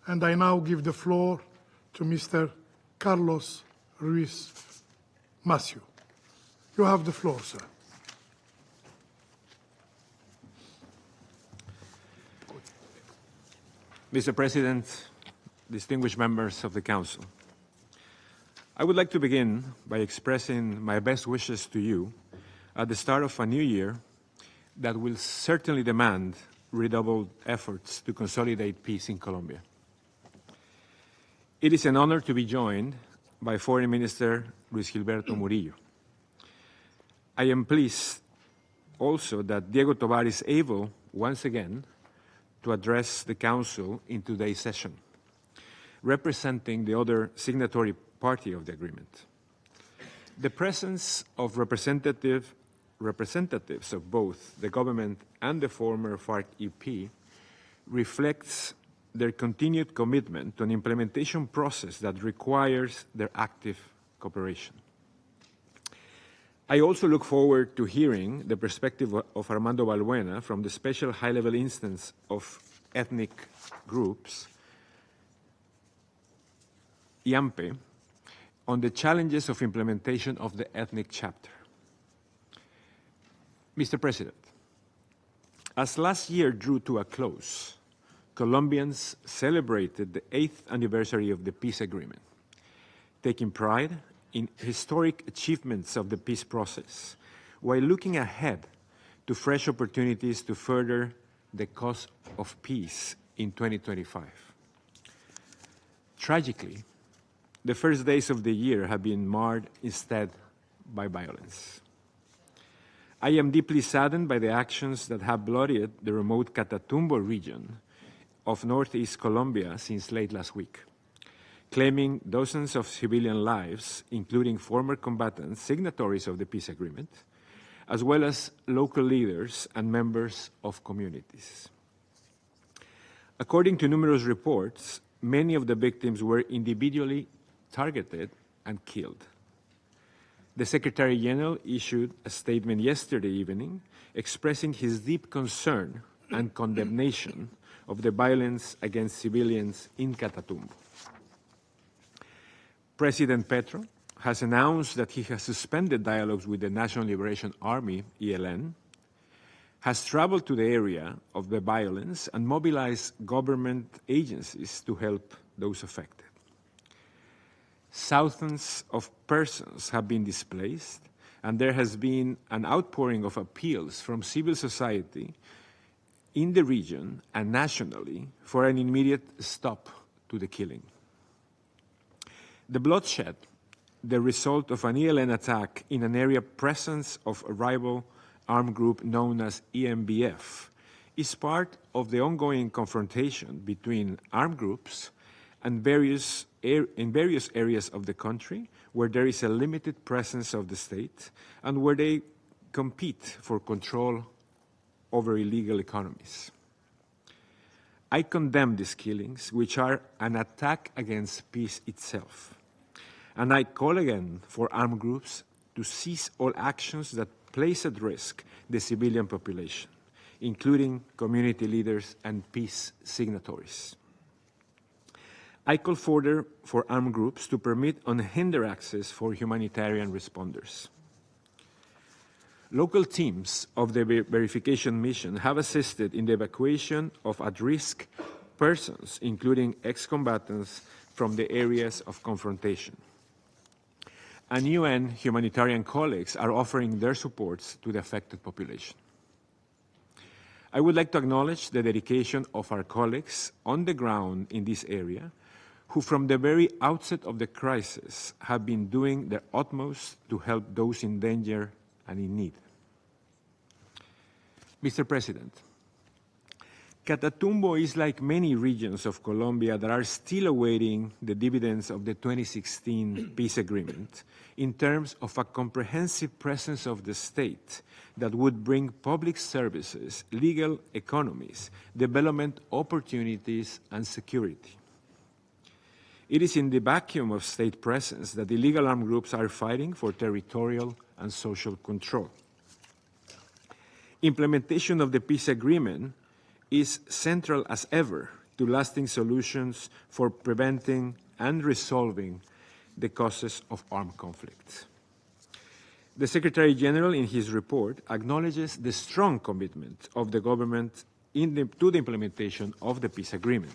And I now give the floor to Mr. Carlos Ruiz Massieu. You have the floor, sir. Mr. President, distinguished members of the Council, I would like to begin by expressing my best wishes to you at the start of a new year that will certainly demand redoubled efforts to consolidate peace in Colombia. It is an honor to be joined by Foreign Minister Luis Gilberto Murillo. I am pleased also that Diego Tovar is able, once again, to address the Council in today's session, representing the other signatory party of the agreement. The presence of representatives of both the government and the former FARC-EP reflects their continued commitment to an implementation process that requires their active cooperation. I also look forward to hearing the perspective of Armando Balbuena from the Special High-Level Instance of Ethnic Groups, IAMPE, on the challenges of implementation of the ethnic chapter. Mr. President, as last year drew to a close, Colombians celebrated the 8th anniversary of the peace agreement, taking pride in historic achievements of the peace process, while looking ahead to fresh opportunities to further the cause of peace in 2025. Tragically, the first days of the year have been marred instead by violence. I am deeply saddened by the actions that have bloodied the remote Catatumbo region of northeast Colombia since late last week, claiming dozens of civilian lives, including former combatants, signatories of the peace agreement, as well as local leaders and members of communities. According to numerous reports, many of the victims were individually targeted and killed. The Secretary General issued a statement yesterday evening expressing his deep concern and condemnation of the violence against civilians in Catatumbo. President Petro has announced that he has suspended dialogues with the National Liberation Army, ELN, has traveled to the area of the violence and mobilized government agencies to help those affected. Thousands of persons have been displaced, and there has been an outpouring of appeals from civil society in the region and nationally for an immediate stop to the killing. The bloodshed, the result of an ELN attack in an area presence of a rival armed group known as EMBF, is part of the ongoing confrontation between armed groups and in various areas of the country where there is a limited presence of the state and where they compete for control over illegal economies. I condemn these killings, which are an attack against peace itself. And I call again for armed groups to cease all actions that place at risk the civilian population, including community leaders and peace signatories. I call further for armed groups to permit unhindered access for humanitarian responders. Local teams of the verification mission have assisted in the evacuation of at-risk persons, including ex-combatants from the areas of confrontation. And UN humanitarian colleagues are offering their supports to the affected population. I would like to acknowledge the dedication of our colleagues on the ground in this area, who from the very outset of the crisis have been doing their utmost to help those in danger and in need. Mr. President, Catatumbo is like many regions of Colombia that are still awaiting the dividends of the 2016 peace agreement in terms of a comprehensive presence of the state that would bring public services, legal economies, development opportunities, and security. It is in the vacuum of state presence that illegal armed groups are fighting for territorial and social control. Implementation of the peace agreement is central as ever to lasting solutions for preventing and resolving the causes of armed conflicts. The Secretary General, in his report, acknowledges the strong commitment of the government to the implementation of the peace agreement.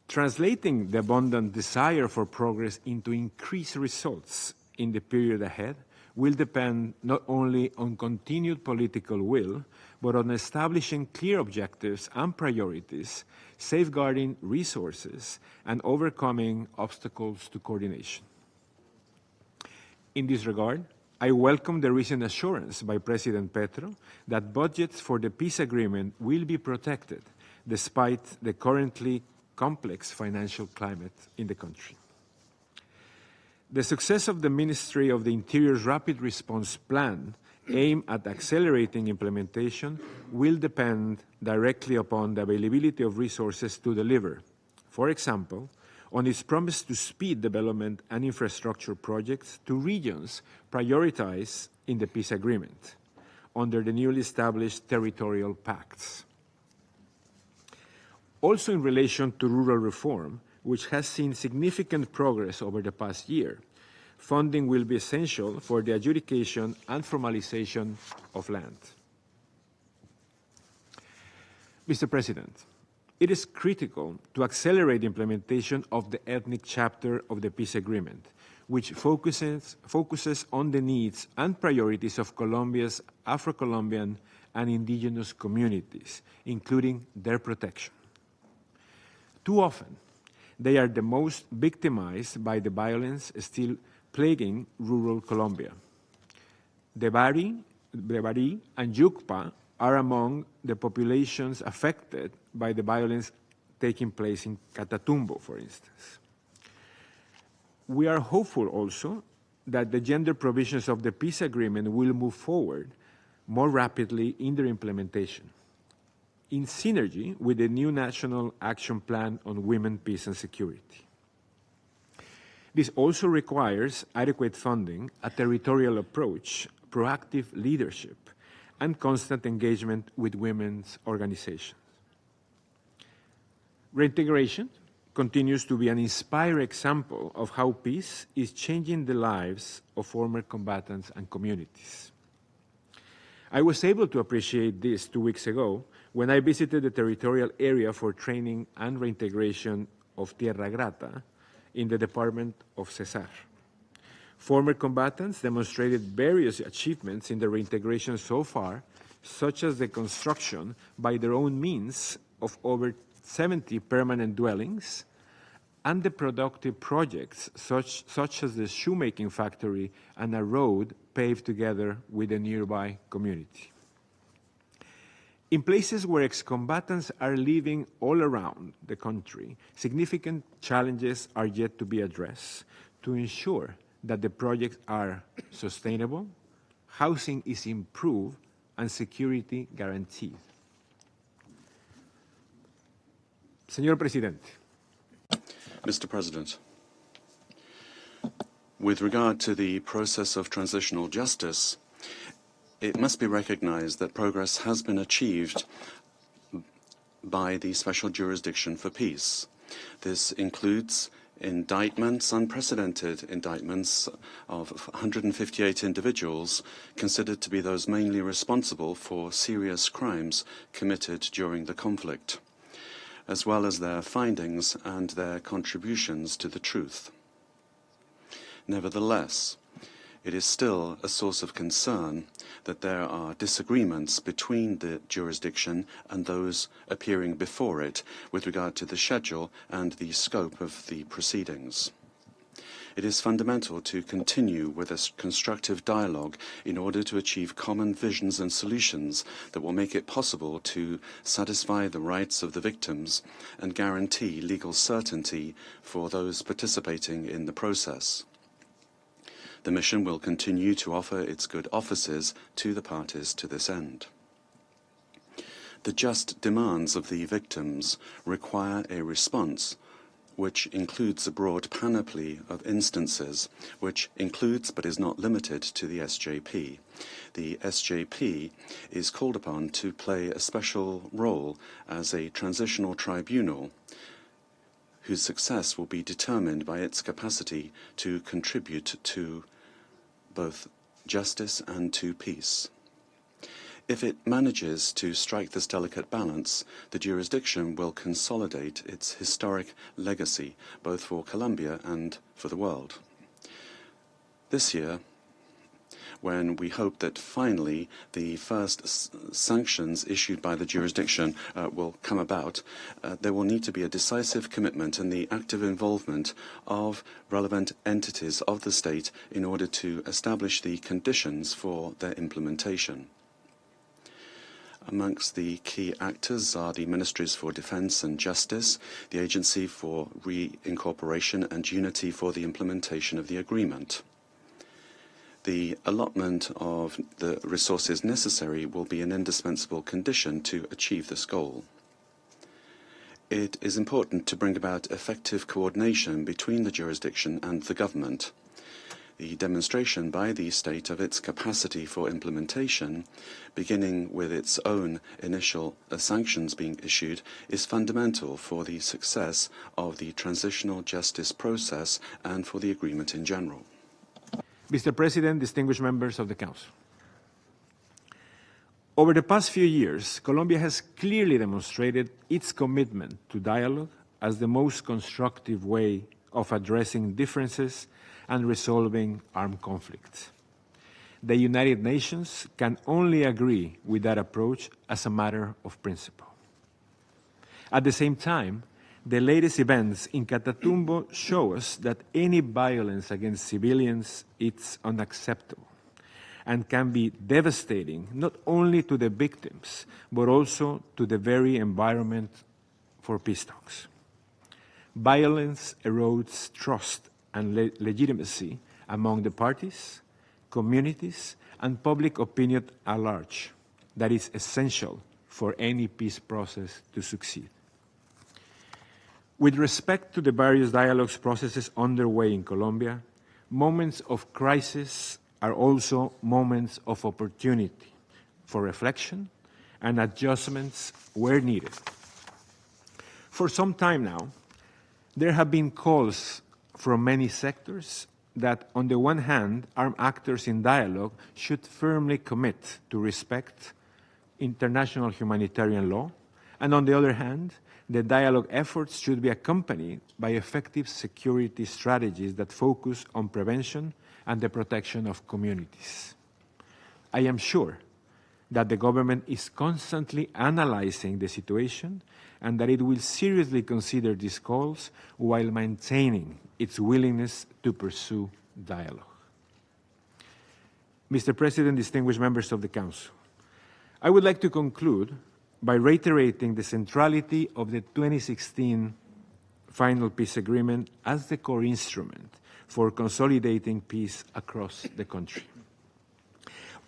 Translating the abundant desire for progress into increased results in the period ahead will depend not only on continued political will, but on establishing clear objectives and priorities, safeguarding resources, and overcoming obstacles to coordination. In this regard, I welcome the recent assurance by President Petro that budgets for the peace agreement will be protected despite the currently complex financial climate in the country. The success of the Ministry of the Interior's Rapid Response Plan aimed at accelerating implementation will depend directly upon the availability of resources to deliver. For example, on its promise to speed development and infrastructure projects to regions prioritized in the peace agreement under the newly established territorial pacts. Also in relation to rural reform, which has seen significant progress over the past year, funding will be essential for the adjudication and formalization of land. Mr. President, it is critical to accelerate the implementation of the ethnic chapter of the peace agreement, which focuses on the needs and priorities of Colombia's Afro-Colombian and indigenous communities, including their protection. Too often, they are the most victimized by the violence still plaguing rural Colombia. The Bari and Yucpa are among the populations affected by the violence taking place in Catatumbo, for instance. We are hopeful also that the gender provisions of the peace agreement will move forward more rapidly in their implementation, in synergy with the new National Action Plan on Women, Peace and Security. This also requires adequate funding, a territorial approach, proactive leadership, and constant engagement with women's organizations. Reintegration continues to be an inspiring example of how peace is changing the lives of former combatants and communities. I was able to appreciate this 2 weeks ago when I visited the territorial area for training and reintegration of Tierra Grata in the department of Cesar. Former combatants demonstrated various achievements in the reintegration so far, such as the construction by their own means of over 70 permanent dwellings and the productive projects such as the shoemaking factory and a road paved together with a nearby community. In places where ex-combatants are living all around the country, significant challenges are yet to be addressed to ensure that the projects are sustainable, housing is improved, and security guaranteed. Señor Presidente. Mr. President, with regard to the process of transitional justice, it must be recognized that progress has been achieved by the Special Jurisdiction for Peace. This includes indictments, unprecedented indictments of 158 individuals considered to be those mainly responsible for serious crimes committed during the conflict, as well as their findings and their contributions to the truth. Nevertheless, it is still a source of concern that there are disagreements between the jurisdiction and those appearing before it with regard to the schedule and the scope of the proceedings. It is fundamental to continue with a constructive dialogue in order to achieve common visions and solutions that will make it possible to satisfy the rights of the victims and guarantee legal certainty for those participating in the process. The mission will continue to offer its good offices to the parties to this end. The just demands of the victims require a response which includes a broad panoply of instances, which includes but is not limited to the SJP. The SJP is called upon to play a special role as a transitional tribunal whose success will be determined by its capacity to contribute to both justice and to peace. If it manages to strike this delicate balance, the jurisdiction will consolidate its historic legacy, both for Colombia and for the world. This year, when we hope that finally the first sanctions issued by the jurisdiction will come about, there will need to be a decisive commitment and the active involvement of relevant entities of the state in order to establish the conditions for their implementation. Amongst the key actors are the Ministries for Defense and Justice, the Agency for Reincorporation and Unity for the implementation of the agreement. The allotment of the resources necessary will be an indispensable condition to achieve this goal. It is important to bring about effective coordination between the jurisdiction and the government. The demonstration by the state of its capacity for implementation, beginning with its own initial sanctions being issued, is fundamental for the success of the transitional justice process and for the agreement in general. Mr. President, distinguished members of the Council. Over the past few years, Colombia has clearly demonstrated its commitment to dialogue as the most constructive way of addressing differences and resolving armed conflicts. The United Nations can only agree with that approach as a matter of principle. At the same time, the latest events in Catatumbo show us that any violence against civilians is unacceptable and can be devastating not only to the victims, but also to the very environment for peace talks. Violence erodes trust and legitimacy among the parties, communities, and public opinion at large that is essential for any peace process to succeed. With respect to the various dialogue processes underway in Colombia, moments of crisis are also moments of opportunity for reflection and adjustments where needed. For some time now, there have been calls from many sectors that, on the one hand, armed actors in dialogue should firmly commit to respect international humanitarian law, and on the other hand, the dialogue efforts should be accompanied by effective security strategies that focus on prevention and the protection of communities. I am sure that the government is constantly analyzing the situation and that it will seriously consider these calls while maintaining its willingness to pursue dialogue. Mr. President, distinguished members of the Council, I would like to conclude by reiterating the centrality of the 2016 final peace agreement as the core instrument for consolidating peace across the country.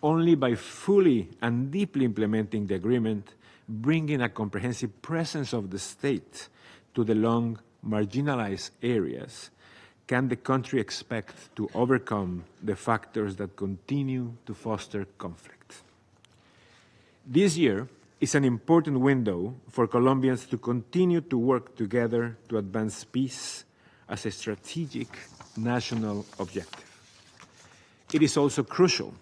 Only by fully and deeply implementing the agreement, bringing a comprehensive presence of the state to the long marginalized areas, can the country expect to overcome the factors that continue to foster conflict. This year is an important window for Colombians to continue to work together to advance peace as a strategic national objective. It is also crucial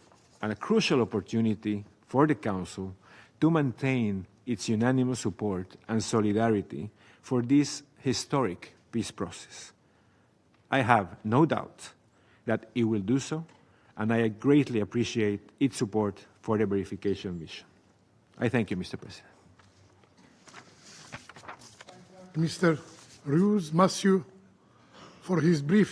and a crucial opportunity for the Council to maintain its unanimous support and solidarity for this historic peace process. I have no doubt that it will do so, and I greatly appreciate its support for the verification mission. I thank you, Mr. President. Mr. Ruiz Massieu for his briefing.